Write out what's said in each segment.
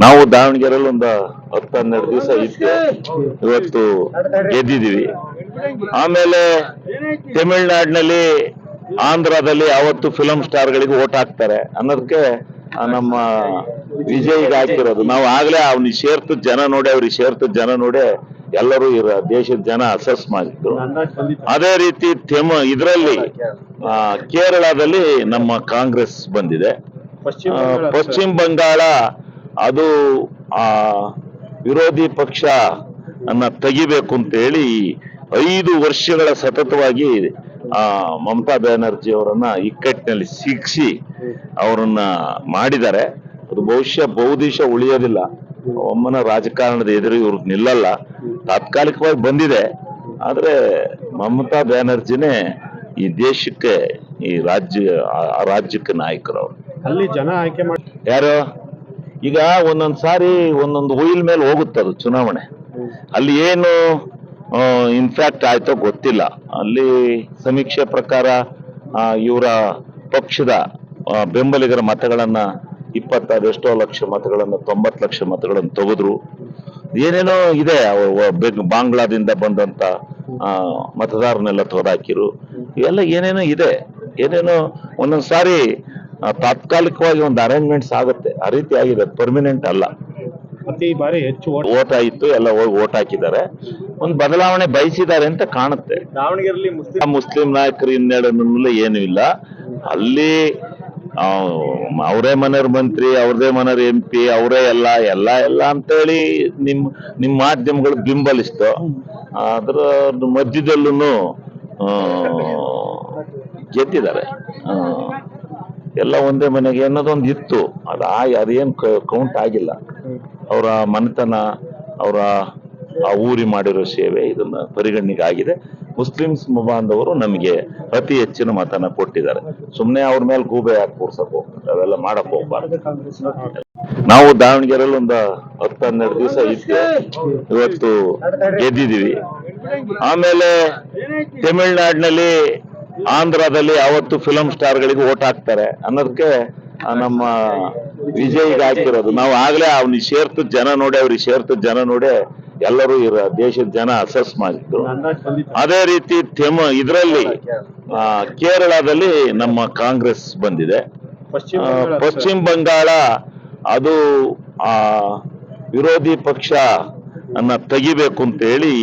ನಾವು ದಾವಣಗೆರೆಯಲ್ಲಿ ಒಂದು 10-12 ದಿವಸ ಇದ್ದು ಇವತ್ತು ಗೆದ್ದಿದ್ದೀವಿ. ಆಮೇಲೆ ತಮಿಳುನಾಡಿನಲ್ಲಿ, ಆಂಧ್ರದಲ್ಲಿ ಅವತ್ತು ಫಿಲಂ ಸ್ಟಾರ್ಗಳಿಗೆ ಓಟ್ ಹಾಕ್ತಾರೆ ಅನ್ನೋದಕ್ಕೆ ನಮ್ಮ ವಿಜಯ್ಗೆ ಹಾಕಿರೋದು. ನಾವು ಆಗ್ಲೇ ಅವ್ನಿಗೆ ಸೇರ್ತ ಜನ ನೋಡಿ ಎಲ್ಲರೂ ದೇಶದ ಜನ ಅಸೆಸ್ ಮಾಡಿದ್ರು. ಅದೇ ರೀತಿ ಇದರಲ್ಲಿ ಕೇರಳದಲ್ಲಿ ನಮ್ಮ ಕಾಂಗ್ರೆಸ್ ಬಂದಿದೆ. ಪಶ್ಚಿಮ ಬಂಗಾಳ ಅದು ವಿರೋಧಿ ಪಕ್ಷ ಅನ್ನ ತೆಗಿಬೇಕು ಅಂತ ಹೇಳಿ 5 ವರ್ಷಗಳ ಸತತವಾಗಿ ಮಮತಾ ಬ್ಯಾನರ್ಜಿ ಅವರನ್ನ ಇಕ್ಕಟ್ಟಿನಲ್ಲಿ ಸಿಕ್ಕಿಸಿ ಅವರನ್ನ ಮಾಡಿದ್ದಾರೆ. ಅದು ಬಹುದಿಶ ಉಳಿಯೋದಿಲ್ಲ. ಒಮ್ಮನ ರಾಜಕಾರಣದ ಎದುರು ಇವ್ರು ನಿಲ್ಲಲ್ಲ. ತಾತ್ಕಾಲಿಕವಾಗಿ ಬಂದಿದೆ. ಆದ್ರೆ ಮಮತಾ ಬ್ಯಾನರ್ಜಿನೇ ಈ ದೇಶಕ್ಕೆ, ಈ ರಾಜ್ಯಕ್ಕೆ ನಾಯಕರು ಅವರು. ಅಲ್ಲಿ ಜನ ಆಯ್ಕೆ ಮಾಡಿ ಯಾರು ಈಗ ಒಂದೊಂದ್ ಸಾರಿ ಒಂದೊಂದು ಹುಯಿಲ್ ಮೇಲೆ ಹೋಗುತ್ತೆ ಅದು ಚುನಾವಣೆ. ಅಲ್ಲಿ ಏನು ಇನ್ಫ್ಯಾಕ್ಟ್ ಆಯ್ತೋ ಗೊತ್ತಿಲ್ಲ. ಅಲ್ಲಿ ಸಮೀಕ್ಷೆ ಪ್ರಕಾರ ಇವರ ಪಕ್ಷದ ಬೆಂಬಲಿಗರ ಮತಗಳನ್ನ 26 ಎಷ್ಟೋ ಲಕ್ಷ ಮತಗಳನ್ನ 90 ಲಕ್ಷ ಮತಗಳನ್ನು ತೆಗೆದ್ರು. ಏನೇನೋ ಇದೆ, ಬಾಂಗ್ಲಾದಿಂದ ಬಂದಂತ ಮತದಾರನೆಲ್ಲ ತೊದಾಕಿರು. ಇವೆಲ್ಲ ಏನೇನೋ ಇದೆ, ಏನೇನೋ ಒಂದೊಂದ್ ಸಾರಿ ತಾತ್ಕಾಲಿಕವಾಗಿ ಒಂದು ಅರೇಂಜ್ಮೆಂಟ್ಸ್ ಆಗುತ್ತೆ. ಆ ರೀತಿ ಆಗಿದೆ, ಪರ್ಮನೆಂಟ್ ಅಲ್ಲ. ಈ ಬಾರಿ ಹೆಚ್ಚು ಓಟ್ ಆಯಿತು, ಎಲ್ಲ ಹೋಗಿ ಓಟ್ ಹಾಕಿದ್ದಾರೆ. ಒಂದು ಬದಲಾವಣೆ ಬಯಸಿದ್ದಾರೆ ಅಂತ ಕಾಣುತ್ತೆ. ದಾವಣಗೆರೆಯಲ್ಲಿ ಮುಸ್ಲಿಂ ನಾಯಕರು ಹಿನ್ನೆಲೆ ಏನು ಇಲ್ಲ. ಅಲ್ಲಿ ಅವರೇ ಮನೆಯವ್ರ ಮಂತ್ರಿ, ಅವ್ರದೇ ಮನೆಯವ್ರ MP, ಅವರೇ ಎಲ್ಲ ಅಂತೇಳಿ ನಿಮ್ಮ ಮಾಧ್ಯಮಗಳು ಬಿಂಬಲಿಸ್ತು. ಅದ್ರ ಮಧ್ಯದಲ್ಲೂ ಗೆದ್ದಿದ್ದಾರೆ. ಎಲ್ಲ ಒಂದೇ ಮನೆಗೆ ಅನ್ನೋದೊಂದು ಇತ್ತು. ಅದೇನು ಕೌಂಟ್ ಆಗಿಲ್ಲ. ಅವರ ಮನೆತನ, ಅವರ ಊರಿ ಮಾಡಿರೋ ಸೇವೆ ಇದನ್ನ ಪರಿಗಣನೆಗೆ ಆಗಿದೆ. ಮುಸ್ಲಿಮ್ಸ್ ಬಾಂಧವರು ನಮಗೆ ಅತಿ ಹೆಚ್ಚಿನ ಮತನ ಕೊಟ್ಟಿದ್ದಾರೆ. ಸುಮ್ಮನೆ ಅವ್ರ ಮೇಲೆ ಗೂಬೆ ಯಾಕೆ ಕೂರ್ಸಕ್ ಹೋಗ್ತಾರೆ, ಅವೆಲ್ಲ ಮಾಡಕ್ ಹೋಗ್ಬಾರ್ದು. ನಾವು ದಾವಣಗೆರೆಯಲ್ಲಿ ಒಂದು 10-12 ದಿವಸ ಇದ್ದು ಇವತ್ತು ಗೆದ್ದಿದ್ದೀವಿ. ಆಮೇಲೆ ತಮಿಳುನಾಡಿನಲ್ಲಿ, ಆಂಧ್ರದಲ್ಲಿ ಅವತ್ತು ಫಿಲಂ ಸ್ಟಾರ್ಗಳಿಗೆ ಓಟ್ ಹಾಕ್ತಾರೆ ಅನ್ನೋದಕ್ಕೆ ನಮ್ಮ ವಿಜಯ್ಗೆ ಹಾಕಿರೋದು. ನಾವು ಆಗ್ಲೇ ಅವ್ನಿಗೆ ಸೇರ್ತ ಜನ ನೋಡಿ ಎಲ್ಲರೂ ದೇಶದ ಜನ ಅಸೆಸ್ ಮಾಡಿದ್ರು. ಅದೇ ರೀತಿ ಇದರಲ್ಲಿ ಕೇರಳದಲ್ಲಿ ನಮ್ಮ ಕಾಂಗ್ರೆಸ್ ಬಂದಿದೆ. ಪಶ್ಚಿಮ ಬಂಗಾಳ ಅದು ವಿರೋಧಿ ಪಕ್ಷ ಅನ್ನ ತೆಗಿಬೇಕು ಅಂತ ಹೇಳಿ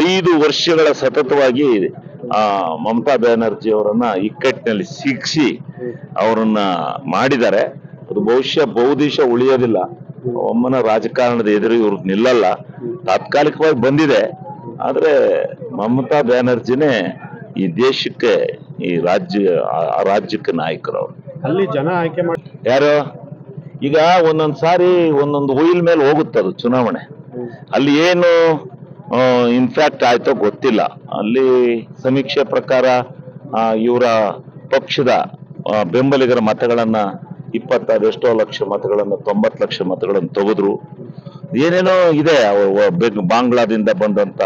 5 ವರ್ಷಗಳ ಸತತವಾಗಿ ಮಮತಾ ಬ್ಯಾನರ್ಜಿ ಅವರನ್ನ ಇಕ್ಕಟ್ಟಿನಲ್ಲಿ ಸಿಕ್ಕಿಸಿ ಅವರನ್ನ ಮಾಡಿದ್ದಾರೆ. ಅದು ಬಹುದಿಶ ಉಳಿಯೋದಿಲ್ಲ. ಒಮ್ಮನ ರಾಜಕಾರಣದ ಎದುರು ಇವ್ರು ನಿಲ್ಲಲ್ಲ. ತಾತ್ಕಾಲಿಕವಾಗಿ ಬಂದಿದೆ. ಆದ್ರೆ ಮಮತಾ ಬ್ಯಾನರ್ಜಿನೇ ಈ ದೇಶಕ್ಕೆ, ಈ ರಾಜ್ಯಕ್ಕೆ ನಾಯಕರು ಅವರು. ಅಲ್ಲಿ ಜನ ಆಯ್ಕೆ ಮಾಡಿ ಯಾರು ಈಗ ಒಂದೊಂದ್ ಸಾರಿ ಒಂದೊಂದು ಹುಯಿಲ್ ಮೇಲೆ ಹೋಗುತ್ತೆ ಅದು ಚುನಾವಣೆ. ಅಲ್ಲಿ ಏನು ಇನ್ಫ್ಯಾಕ್ಟ್ ಆಯ್ತೋ ಗೊತ್ತಿಲ್ಲ. ಅಲ್ಲಿ ಸಮೀಕ್ಷೆ ಪ್ರಕಾರ ಇವರ ಪಕ್ಷದ ಬೆಂಬಲಿಗರ ಮತಗಳನ್ನ 26 ಎಷ್ಟೋ ಲಕ್ಷ ಮತಗಳನ್ನ 90 ಲಕ್ಷ ಮತಗಳನ್ನು ತೆಗೆದ್ರು. ಏನೇನೋ ಇದೆ, ಬಾಂಗ್ಲಾದಿಂದ ಬಂದಂತ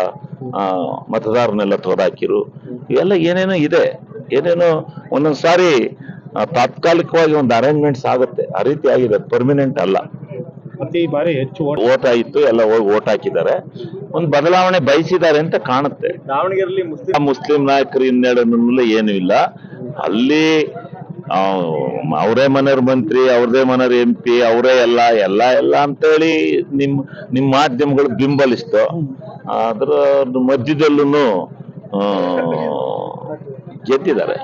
ಮತದಾರನೆಲ್ಲ ತೊದಾಕಿರು. ಇವೆಲ್ಲ ಏನೇನೋ ಇದೆ, ಏನೇನೋ ಒಂದೊಂದ್ ಸಾರಿ ತಾತ್ಕಾಲಿಕವಾಗಿ ಒಂದು ಅರೇಂಜ್ಮೆಂಟ್ಸ್ ಆಗುತ್ತೆ. ಆ ರೀತಿ ಆಗಿದೆ, ಪರ್ಮನೆಂಟ್ ಅಲ್ಲ. ಈ ಬಾರಿ ಹೆಚ್ಚು ಓಟ್ ಆಯಿತು, ಎಲ್ಲ ಹೋಗಿ ಓಟ್ ಹಾಕಿದ್ದಾರೆ. ಒಂದು ಬದಲಾವಣೆ ಬಯಸಿದ್ದಾರೆ ಅಂತ ಕಾಣುತ್ತೆ. ದಾವಣಗೆರೆಯಲ್ಲಿ ಮುಸ್ಲಿಂ ನಾಯಕರು ಹಿನ್ನೆಲೆ ಏನು ಇಲ್ಲ. ಅಲ್ಲಿ ಅವರೇ ಮನೆಯವ್ರ ಮಂತ್ರಿ, ಅವ್ರದೇ ಮನೆಯವ್ರ MP, ಅವರೇ ಎಲ್ಲ ಅಂತೇಳಿ ನಿಮ್ಮ ಮಾಧ್ಯಮಗಳು ಬಿಂಬಲಿಸ್ತು. ಅದ್ರ ಮಧ್ಯದಲ್ಲೂ ಗೆದ್ದಿದ್ದಾರೆ.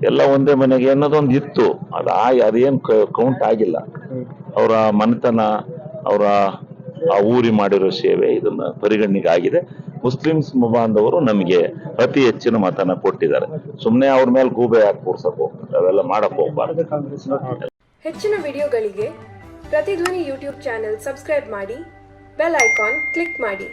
ಎಲ್ಲ ಒಂದೇ ಮನೆಗೆ ಅನ್ನೋದೊಂದು ಇತ್ತು. ಅದೇನು ಕೌಂಟ್ ಆಗಿಲ್ಲ. ಅವರ ಮನೆತನ, ಅವರ ಊರಿ ಮಾಡಿರೋ ಸೇವೆ ಇದನ್ನ ಪರಿಗಣನೆಗೆ ಆಗಿದೆ. ಮುಸ್ಲಿಮ್ಸ್ ಬಾಂಧವರು ನಮಗೆ ಅತಿ ಹೆಚ್ಚಿನ ಮತನ ಕೊಟ್ಟಿದ್ದಾರೆ. ಸುಮ್ಮನೆ ಅವ್ರ ಮೇಲೆ ಗೂಬೆ ಯಾಕೆ ಕೂರ್ಸಕ್ ಹೋಗ್ತಾರೆ, ಅವೆಲ್ಲ ಮಾಡಕ್ ಹೋಗ್ಬಾರ್ದು. ಹೆಚ್ಚಿನ ವಿಡಿಯೋಗಳಿಗೆ ಪ್ರತಿಧ್ವನಿ YouTube ಚಾನೆಲ್ ಸಬ್ಸ್ಕ್ರೈಬ್ ಮಾಡಿ, ಬೆಲ್ ಐಕಾನ್ ಕ್ಲಿಕ್ ಮಾಡಿ.